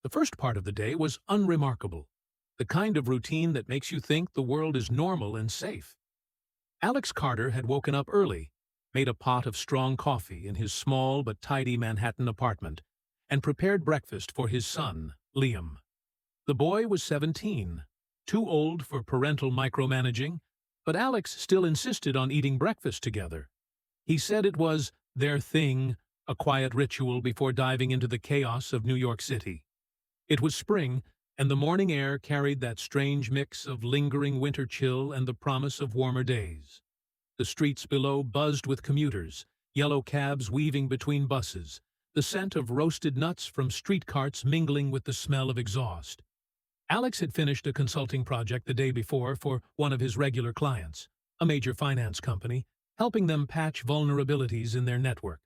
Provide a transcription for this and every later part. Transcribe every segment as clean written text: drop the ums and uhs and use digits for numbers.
The first part of the day was unremarkable, the kind of routine that makes you think the world is normal and safe. Alex Carter had woken up early, made a pot of strong coffee in his small but tidy Manhattan apartment, and prepared breakfast for his son, Liam. The boy was 17, too old for parental micromanaging, but Alex still insisted on eating breakfast together. He said it was their thing, a quiet ritual before diving into the chaos of New York City. It was spring, and the morning air carried that strange mix of lingering winter chill and the promise of warmer days. The streets below buzzed with commuters, yellow cabs weaving between buses, the scent of roasted nuts from street carts mingling with the smell of exhaust. Alex had finished a consulting project the day before for one of his regular clients, a major finance company, helping them patch vulnerabilities in their network.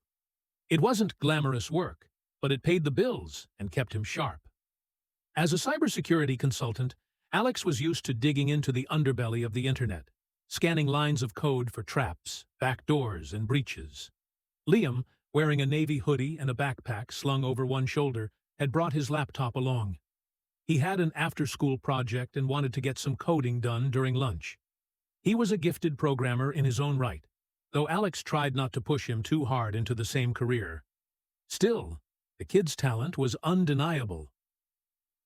It wasn't glamorous work, but it paid the bills and kept him sharp. As a cybersecurity consultant, Alex was used to digging into the underbelly of the internet, scanning lines of code for traps, backdoors, and breaches. Liam, wearing a navy hoodie and a backpack slung over one shoulder, had brought his laptop along. He had an after-school project and wanted to get some coding done during lunch. He was a gifted programmer in his own right, though Alex tried not to push him too hard into the same career. Still, the kid's talent was undeniable.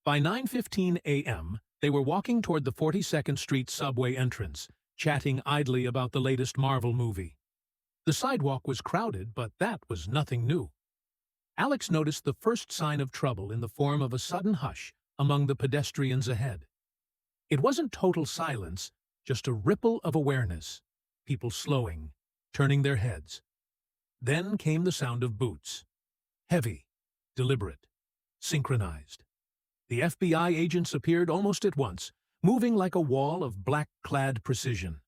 By 9:15 a.m., they were walking toward the 42nd Street subway entrance, chatting idly about the latest Marvel movie. The sidewalk was crowded, but that was nothing new. Alex noticed the first sign of trouble in the form of a sudden hush among the pedestrians ahead. It wasn't total silence, just a ripple of awareness, people slowing, turning their heads. Then came the sound of boots. Heavy, deliberate, synchronized. The FBI agents appeared almost at once, moving like a wall of black-clad precision.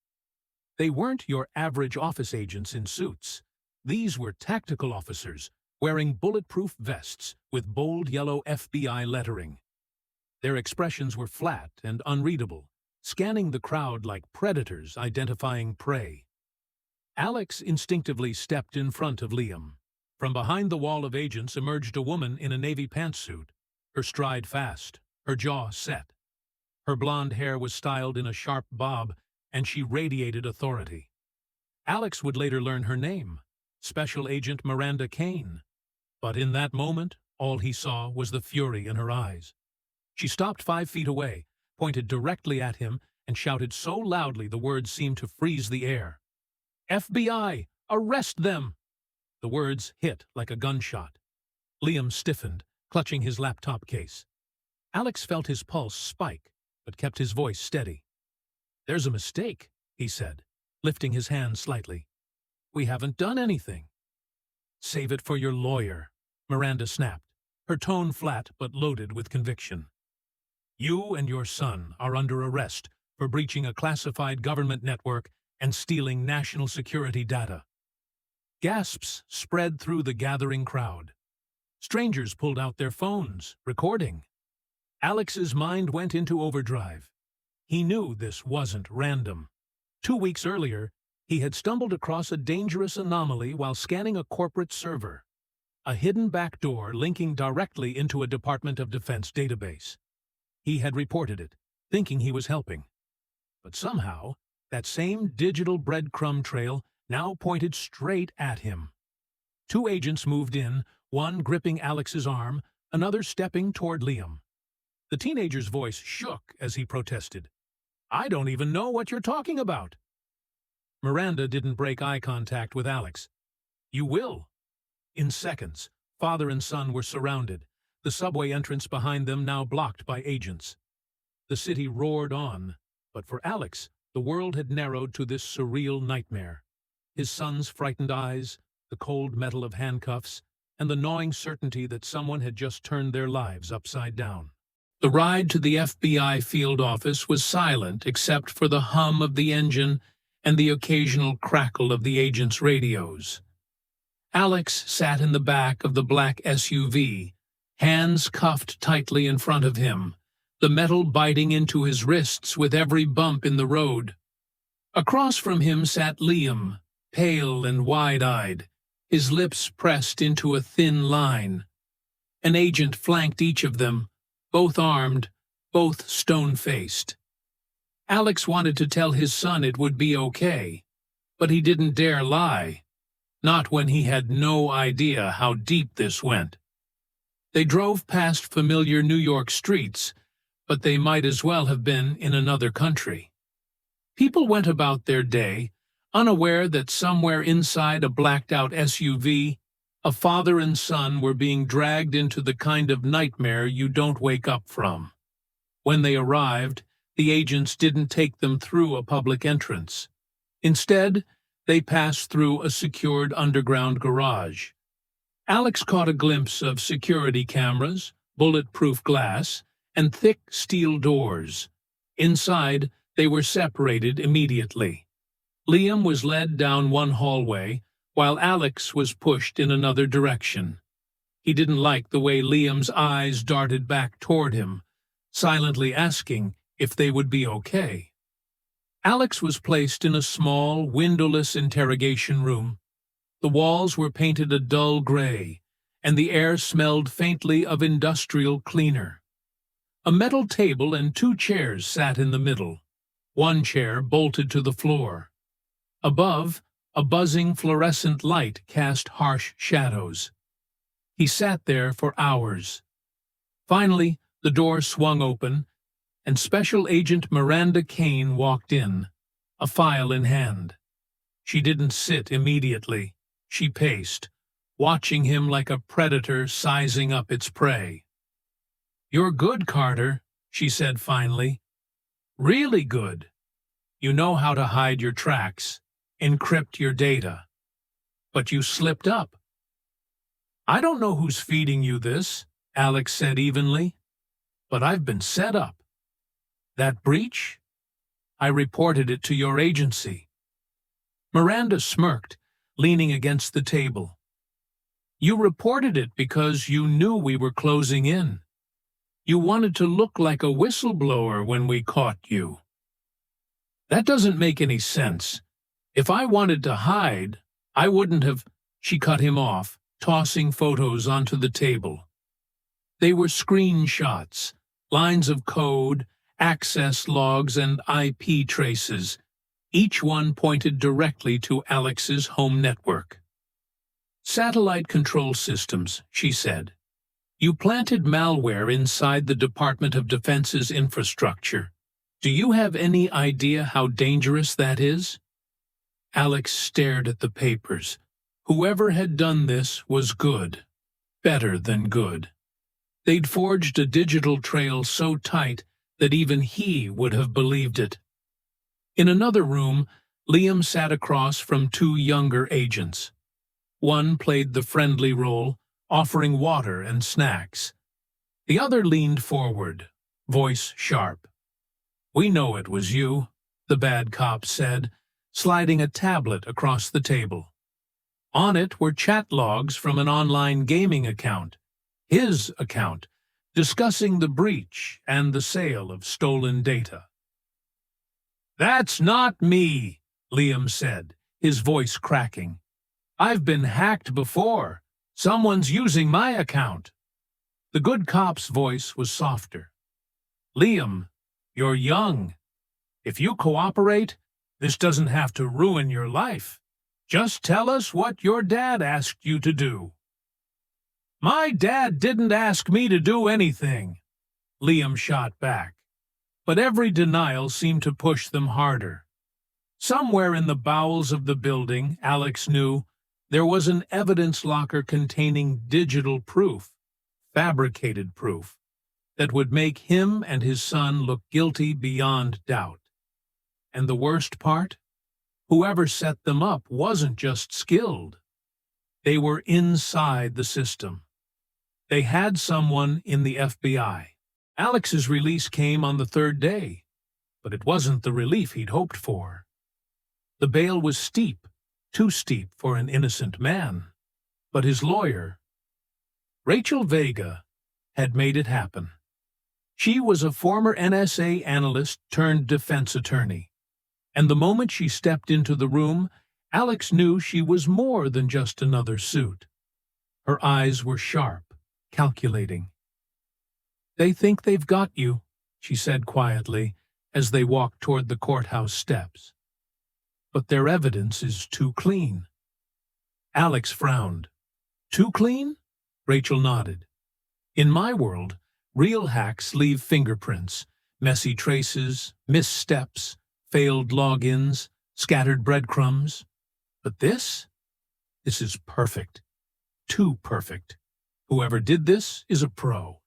They weren't your average office agents in suits. These were tactical officers, wearing bulletproof vests with bold yellow FBI lettering. Their expressions were flat and unreadable, scanning the crowd like predators identifying prey. Alex instinctively stepped in front of Liam. From behind the wall of agents emerged a woman in a navy pantsuit, her stride fast, her jaw set. Her blonde hair was styled in a sharp bob, and she radiated authority. Alex would later learn her name, Special Agent Miranda Kane. But in that moment, all he saw was the fury in her eyes. She stopped 5 feet away, pointed directly at him, and shouted so loudly the words seemed to freeze the air. "FBI! Arrest them!" The words hit like a gunshot. Liam stiffened, clutching his laptop case. Alex felt his pulse spike, but kept his voice steady. "There's a mistake," he said, lifting his hand slightly. "We haven't done anything." "Save it for your lawyer," Miranda snapped, her tone flat but loaded with conviction. "You and your son are under arrest for breaching a classified government network and stealing national security data." Gasps spread through the gathering crowd. Strangers pulled out their phones, recording. Alex's mind went into overdrive. He knew this wasn't random. 2 weeks earlier, he had stumbled across a dangerous anomaly while scanning a corporate server, a hidden backdoor linking directly into a Department of Defense database. He had reported it, thinking he was helping. But somehow, that same digital breadcrumb trail now pointed straight at him. 2 agents moved in, one gripping Alex's arm, another stepping toward Liam. The teenager's voice shook as he protested. "I don't even know what you're talking about." Miranda didn't break eye contact with Alex. "You will." In seconds, father and son were surrounded, the subway entrance behind them now blocked by agents. The city roared on, but for Alex, the world had narrowed to this surreal nightmare. His son's frightened eyes, the cold metal of handcuffs, and the gnawing certainty that someone had just turned their lives upside down. The ride to the FBI field office was silent except for the hum of the engine and the occasional crackle of the agents' radios. Alex sat in the back of the black SUV, hands cuffed tightly in front of him, the metal biting into his wrists with every bump in the road. Across from him sat Liam, pale and wide-eyed, his lips pressed into a thin line. An agent flanked each of them, both armed, both stone-faced. Alex wanted to tell his son it would be okay, but he didn't dare lie, not when he had no idea how deep this went. They drove past familiar New York streets, but they might as well have been in another country. People went about their day, unaware that somewhere inside a blacked-out SUV, a father and son were being dragged into the kind of nightmare you don't wake up from. When they arrived, the agents didn't take them through a public entrance. Instead, they passed through a secured underground garage. Alex caught a glimpse of security cameras, bulletproof glass, and thick steel doors. Inside, they were separated immediately. Liam was led down one hallway, while Alex was pushed in another direction. He didn't like the way Liam's eyes darted back toward him, silently asking if they would be okay. Alex was placed in a small, windowless interrogation room. The walls were painted a dull gray, and the air smelled faintly of industrial cleaner. A metal table and 2 chairs sat in the middle, one chair bolted to the floor. Above, a buzzing fluorescent light cast harsh shadows. He sat there for hours. Finally, the door swung open, and Special Agent Miranda Kane walked in, a file in hand. She didn't sit immediately. She paced, watching him like a predator sizing up its prey. "You're good, Carter," she said finally. "Really good. You know how to hide your tracks, encrypt your data. But you slipped up." "I don't know who's feeding you this," Alex said evenly, "but I've been set up. That breach? I reported it to your agency." Miranda smirked, leaning against the table. "You reported it because you knew we were closing in. You wanted to look like a whistleblower when we caught you." "That doesn't make any sense. If I wanted to hide, I wouldn't have—" She cut him off, tossing photos onto the table. They were screenshots, lines of code, access logs, and IP traces. Each one pointed directly to Alex's home network. "Satellite control systems," she said. "You planted malware inside the Department of Defense's infrastructure. Do you have any idea how dangerous that is?" Alex stared at the papers. Whoever had done this was good. Better than good. They'd forged a digital trail so tight that even he would have believed it. In another room, Liam sat across from 2 younger agents. One played the friendly role, offering water and snacks. The other leaned forward, voice sharp. "We know it was you," the bad cop said, sliding a tablet across the table. On it were chat logs from an online gaming account, his account, discussing the breach and the sale of stolen data. "That's not me," Liam said, his voice cracking. "I've been hacked before. Someone's using my account." The good cop's voice was softer. "Liam, you're young. If you cooperate, this doesn't have to ruin your life. Just tell us what your dad asked you to do." "My dad didn't ask me to do anything," Liam shot back. But every denial seemed to push them harder. Somewhere in the bowels of the building, Alex knew, there was an evidence locker containing digital proof, fabricated proof, that would make him and his son look guilty beyond doubt. And the worst part? Whoever set them up wasn't just skilled. They were inside the system. They had someone in the FBI. Alex's release came on the 3rd day, but it wasn't the relief he'd hoped for. The bail was steep, too steep for an innocent man. But his lawyer, Rachel Vega, had made it happen. She was a former NSA analyst turned defense attorney, and the moment she stepped into the room, Alex knew she was more than just another suit. Her eyes were sharp, calculating. They think they've got you, she said quietly as they walked toward the courthouse steps. But their evidence is too clean. Alex frowned. Too clean? Rachel nodded. In my world, real hacks leave fingerprints, messy traces, missteps, failed logins, scattered breadcrumbs. But this? This is perfect. Too perfect. Whoever did this is a pro.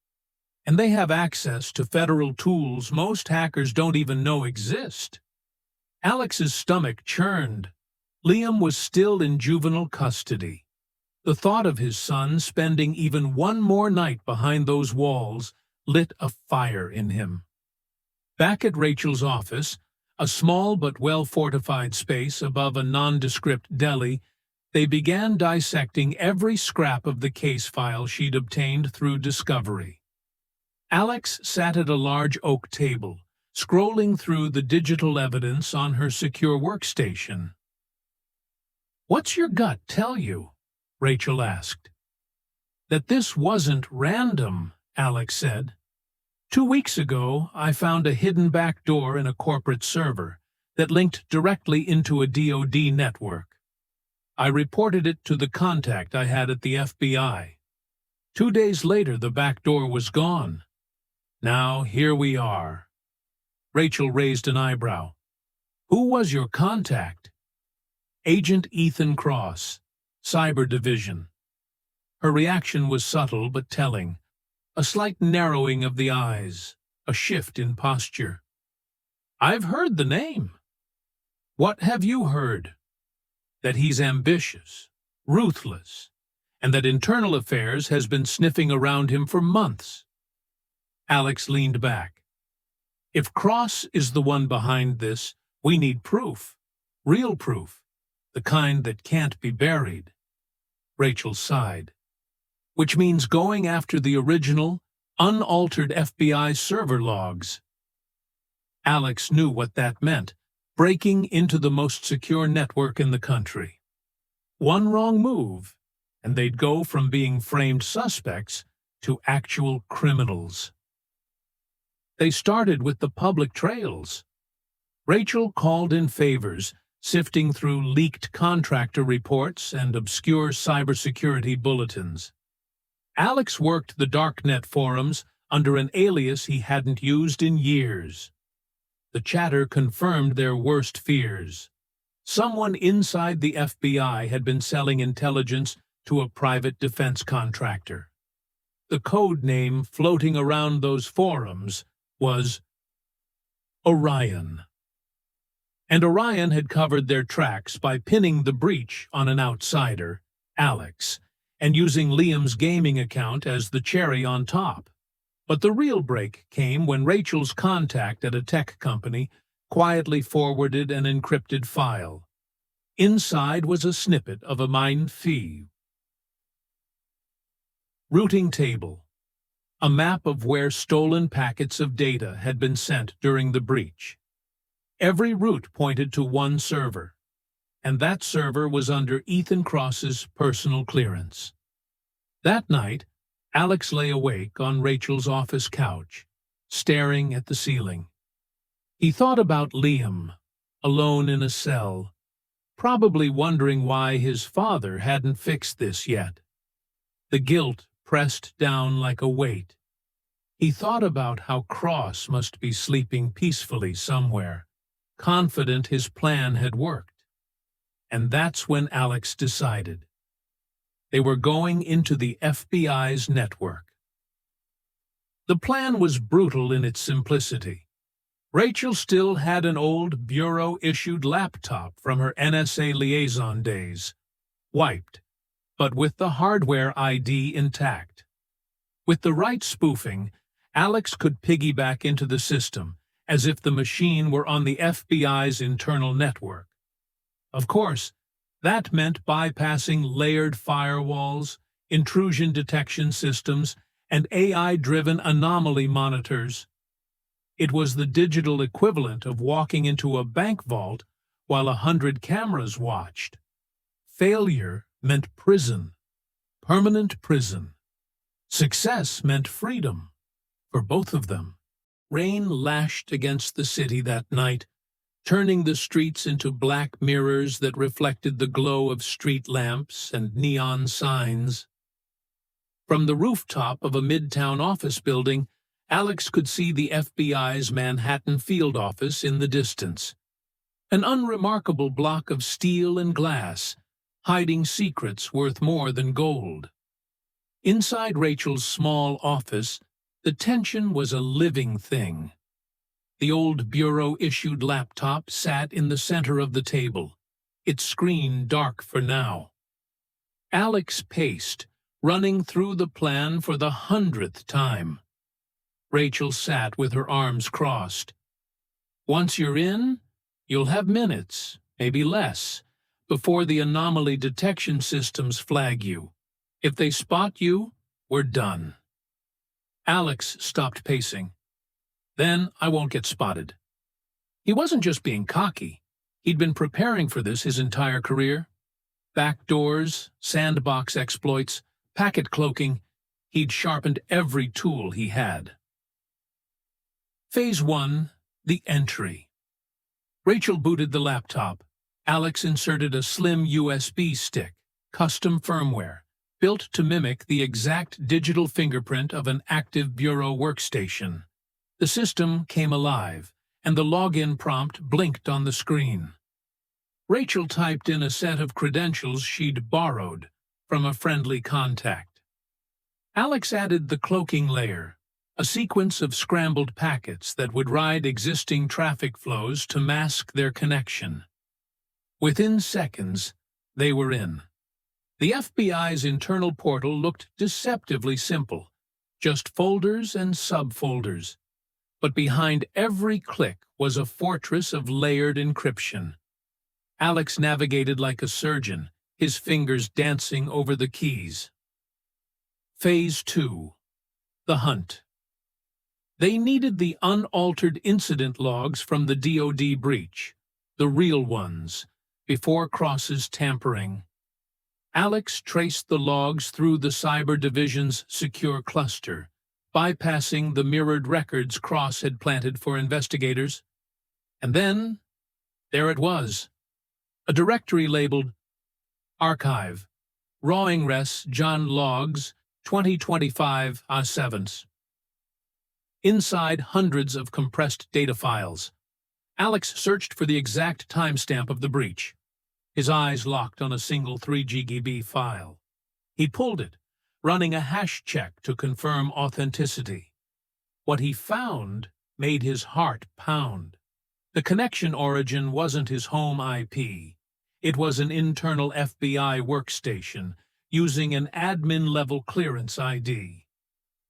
And they have access to federal tools most hackers don't even know exist. Alex's stomach churned. Liam was still in juvenile custody. The thought of his son spending even one more night behind those walls lit a fire in him. Back at Rachel's office, a small but well-fortified space above a nondescript deli, they began dissecting every scrap of the case file she'd obtained through discovery. Alex sat at a large oak table, scrolling through the digital evidence on her secure workstation. "What's your gut tell you?" Rachel asked. "That this wasn't random," Alex said. 2 weeks ago, I found a hidden back door in a corporate server that linked directly into a DoD network. I reported it to the contact I had at the FBI. 2 days later, the back door was gone. Now, here we are." Rachel raised an eyebrow. "Who was your contact?" "Agent Ethan Cross, Cyber Division." Her reaction was subtle but telling. A slight narrowing of the eyes, a shift in posture. "I've heard the name." "What have you heard?" "That he's ambitious, ruthless, and that Internal Affairs has been sniffing around him for months." Alex leaned back. "If Cross is the one behind this, we need proof. Real proof. The kind that can't be buried." Rachel sighed. "Which means going after the original, unaltered FBI server logs." Alex knew what that meant, breaking into the most secure network in the country. One wrong move, and they'd go from being framed suspects to actual criminals. They started with the public trails. Rachel called in favors, sifting through leaked contractor reports and obscure cybersecurity bulletins. Alex worked the darknet forums under an alias he hadn't used in years. The chatter confirmed their worst fears. Someone inside the FBI had been selling intelligence to a private defense contractor. The code name floating around those forums was Orion. And Orion had covered their tracks by pinning the breach on an outsider, Alex, and using Liam's gaming account as the cherry on top. But the real break came when Rachel's contact at a tech company quietly forwarded an encrypted file. Inside was a snippet of a mine fee. Routing table. A map of where stolen packets of data had been sent during the breach. Every route pointed to one server, and that server was under Ethan Cross's personal clearance. That night, Alex lay awake on Rachel's office couch, staring at the ceiling. He thought about Liam, alone in a cell, probably wondering why his father hadn't fixed this yet. The guilt pressed down like a weight. He thought about how Cross must be sleeping peacefully somewhere, confident his plan had worked. And that's when Alex decided. They were going into the FBI's network. The plan was brutal in its simplicity. Rachel still had an old bureau-issued laptop from her NSA liaison days, wiped, but with the hardware ID intact. With the right spoofing, Alex could piggyback into the system, as if the machine were on the FBI's internal network. Of course, that meant bypassing layered firewalls, intrusion detection systems, and AI-driven anomaly monitors. It was the digital equivalent of walking into a bank vault while 100 cameras watched. Failure meant prison, permanent prison. Success meant freedom. for both of them. Rain lashed against the city that night, turning the streets into black mirrors that reflected the glow of street lamps and neon signs. From the rooftop of a midtown office building, Alex could see the FBI's Manhattan field office in the distance. An unremarkable block of steel and glass, hiding secrets worth more than gold. Inside Rachel's small office, the tension was a living thing. The old bureau-issued laptop sat in the center of the table, its screen dark for now. Alex paced, running through the plan for the 100th time. Rachel sat with her arms crossed. Once you're in, you'll have minutes, maybe less, before the anomaly detection systems flag you. If they spot you, we're done. Alex stopped pacing. Then I won't get spotted. He wasn't just being cocky. He'd been preparing for this his entire career. Backdoors, sandbox exploits, packet cloaking. He'd sharpened every tool he had. Phase 1, the entry. Rachel booted the laptop. Alex inserted a slim USB stick, custom firmware, built to mimic the exact digital fingerprint of an active bureau workstation. The system came alive, and the login prompt blinked on the screen. Rachel typed in a set of credentials she'd borrowed from a friendly contact. Alex added the cloaking layer, a sequence of scrambled packets that would ride existing traffic flows to mask their connection. Within seconds, they were in. The FBI's internal portal looked deceptively simple, just folders and subfolders. But behind every click was a fortress of layered encryption. Alex navigated like a surgeon, his fingers dancing over the keys. Phase 2. The hunt. They needed the unaltered incident logs from the DoD breach, the real ones, before Cross's tampering. Alex traced the logs through the Cyber Division's secure cluster, bypassing the mirrored records Cross had planted for investigators. And then, there it was, a directory labeled Archive, Rawing Res John Logs 2025 A7s. Inside hundreds of compressed data files, Alex searched for the exact timestamp of the breach. His eyes locked on a single 3 GB file. He pulled it, running a hash check to confirm authenticity. What he found made his heart pound. The connection origin wasn't his home IP. It was an internal FBI workstation using an admin-level clearance ID.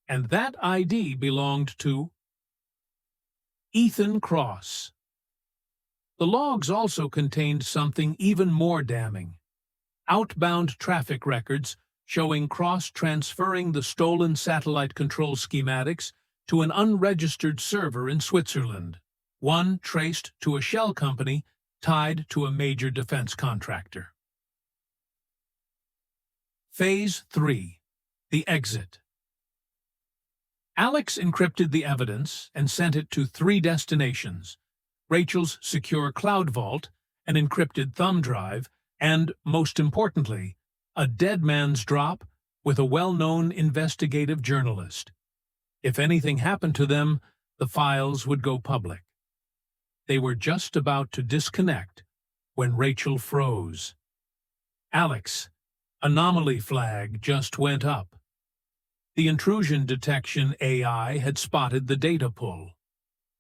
And that ID belonged to Ethan Cross. The logs also contained something even more damning. Outbound traffic records showing Cross transferring the stolen satellite control schematics to an unregistered server in Switzerland, one traced to a shell company tied to a major defense contractor. Phase 3. The exit. Alex encrypted the evidence and sent it to 3 destinations: Rachel's secure cloud vault, an encrypted thumb drive, and, most importantly, a dead man's drop with a well-known investigative journalist. If anything happened to them, the files would go public. They were just about to disconnect when Rachel froze. Alex, anomaly flag just went up. The intrusion detection AI had spotted the data pull.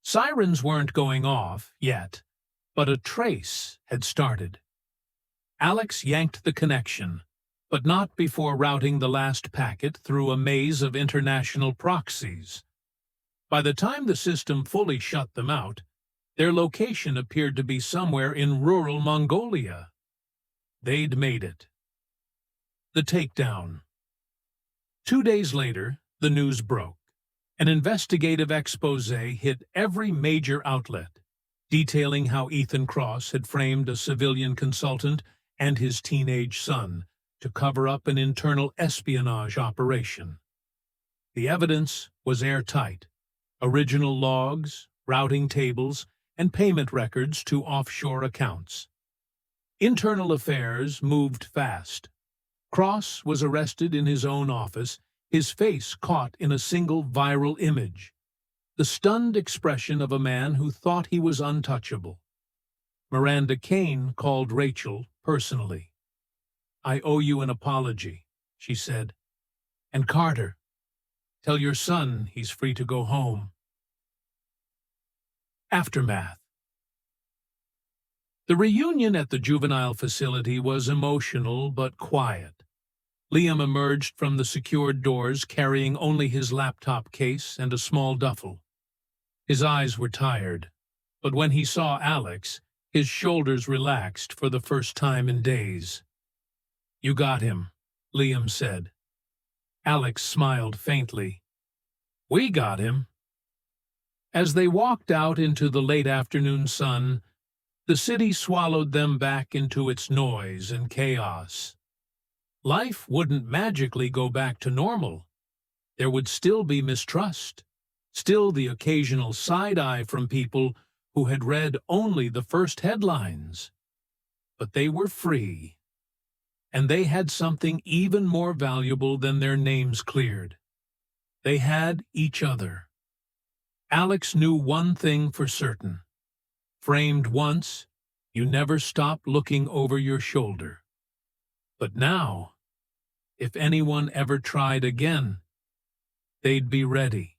Sirens weren't going off yet, but a trace had started. Alex yanked the connection, but not before routing the last packet through a maze of international proxies. By the time the system fully shut them out, their location appeared to be somewhere in rural Mongolia. They'd made it. The takedown. 2 days later, the news broke. An investigative expose hit every major outlet, detailing how Ethan Cross had framed a civilian consultant and his teenage son to cover up an internal espionage operation. The evidence was airtight. Original logs, routing tables, and payment records to offshore accounts. Internal affairs moved fast. Cross was arrested in his own office, his face caught in a single viral image. The stunned expression of a man who thought he was untouchable. Miranda Kane called Rachel personally. "I owe you an apology," she said. "And Carter, tell your son he's free to go home." Aftermath. The reunion at the juvenile facility was emotional but quiet. Liam emerged from the secured doors carrying only his laptop case and a small duffel. His eyes were tired, but when he saw Alex, his shoulders relaxed for the first time in days. "You got him," Liam said. Alex smiled faintly. "We got him." As they walked out into the late afternoon sun, the city swallowed them back into its noise and chaos. Life wouldn't magically go back to normal. There would still be mistrust, still the occasional side-eye from people who had read only the first headlines. But they were free, and they had something even more valuable than their names cleared. They had each other. Alex knew one thing for certain. Framed once, you never stop looking over your shoulder. But now, if anyone ever tried again, they'd be ready.